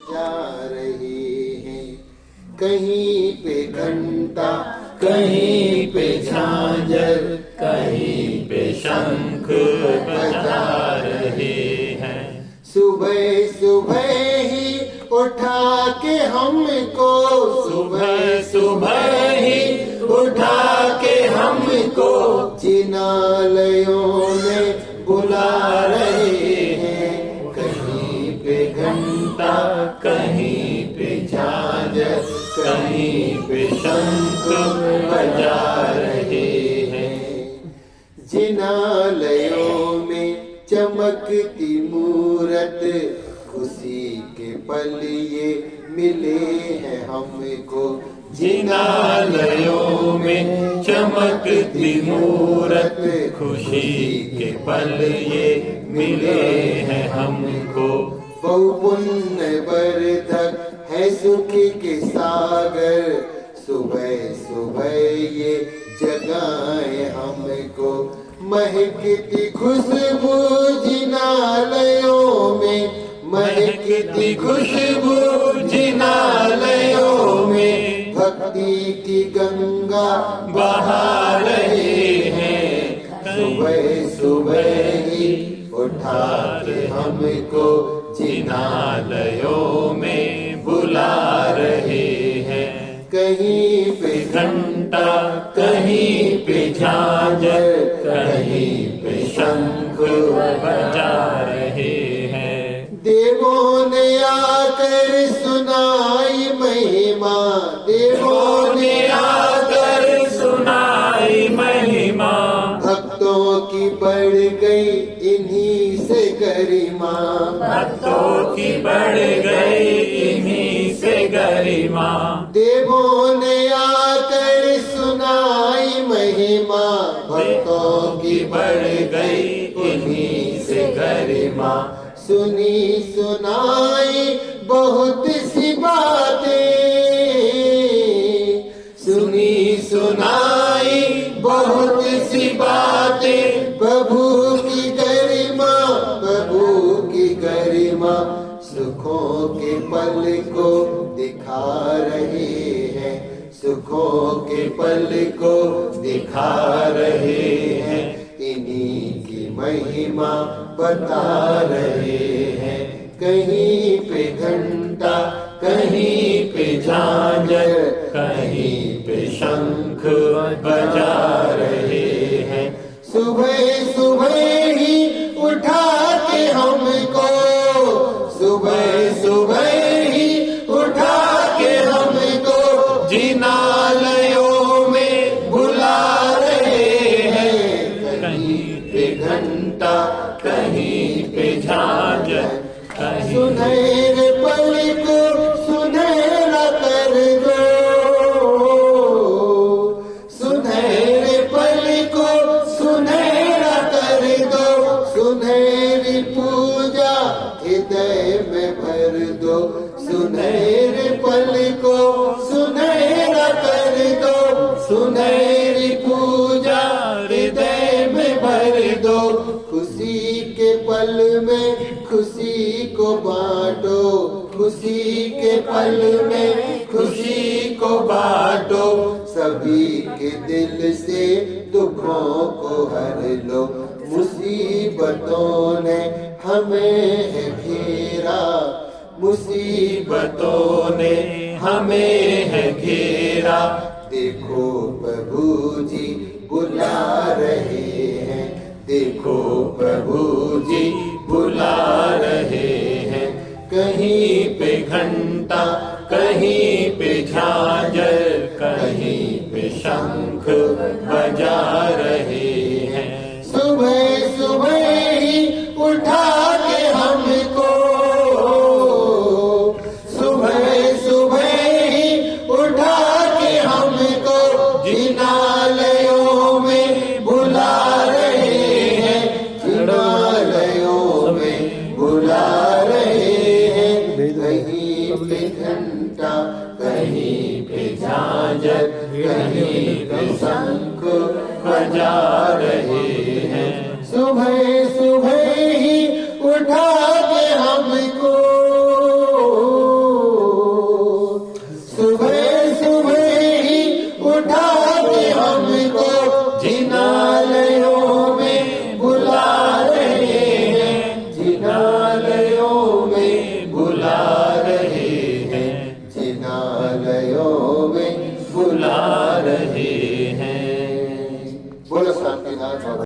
जा रहे हैं। कहीं पे घंटा, कहीं पे झांझर, कहीं पे शंख बजा रहे हैं। सुबह सुबह ही उठा के हमको, सुबह सुबह ही उठा के हमको जिनालयों में बुला रहे हैं। कहीं पे घंटा, कहीं पे झांझर, कहीं पे शंख बजा रहे हैं। जिनालयों में चमकती मूरत, खुशी के पल ये मिले हैं हमको। जिनालयों में चमकती मूरत, खुशी के पल ये मिले हैं हमको। बहु पुण्य वर्धक है सुख के सागर, सुबह सुबह ये जगाए हमको। महकती खुशबू जिनालयों में, महकती खुशबू जिनालयों में भक्ति की गंगा बहा रहे हैं। सुबह सुबह ही उठा के हमको जिनालयों में बुला रहे हैं। कहीं पे घंटा, कहीं पे झांझर, कहीं पे शंख बजा रहे हैं। देवों ने आकर सुनाई महिमा, देवों ने आकर सुनाई महिमा। भक्तों की बढ़ गई इन्हीं से गरिमा, भक्तों की बढ़ गई इन्हीं से गरिमा। देवों ने आकर सुनाई महिमा, भक्तों की बढ़ गई इन्हीं से गरिमा। सुनी सुनाई बहुत सी बातें, सुनी सुनाई बहुत सी बातें। प्रभु की गरिमा, प्रभु की गरिमा सुखों के पल को दिखा रहे हैं, सुखों के पल को दिखा रहे हैं। इन्हीं की महिमा बता रहे हैं। कहीं पे घंटा, कहीं पे झांझर, कहीं पे शंख बजा रहे हैं। सुबह सुबह ही उठा के हमको, सुबह सुबह ही उठा के हमको जिनालयों में बुला रहे हैं। कहीं पे घंटा, कहीं पे झांझर, कहीं सुनहरे पल को सुनहरा कर दो, सुनहरे पल को सुनहरा कर दो। सुनहरी पूजा हृदय में भर दो, सुनहरे पल को सुनहरा कर दो। सुनहरी पूजा हृदय में भर दो। खुशी के पल में खुशी को बांटो, खुशी के पल में खुशी को बांटो। सभी के दिल से दुखों को हर लो। मुसीबतों ने हमें है घेरा, मुसीबतों ने हमें है घेरा। देखो प्रभु जी बुला रहे हैं, देखो प्रभु जी बुला रहे हैं। कहीं पे घंटा, कहीं पे झांझर, कहीं पे शंख बजा रहे हैं। सुबह सुबह ही उठा के हमको, सुबह सुबह ही उठा के हमको जिनालयों में बुला रहे हैं, जिनालयों में बुला रहे हैं। कहीं पे घंटा, कहीं पे झांझर, कहीं पे शंख बजा रहे हैं। सुबह सुबह ही उठा के हमको वे हमको जिनालयों में बुला रहे हैं, जिनालयों में बुला रहे हैं, जिनालयों में बुला रहे हैं। बोलो शांतिनाथ बाबा।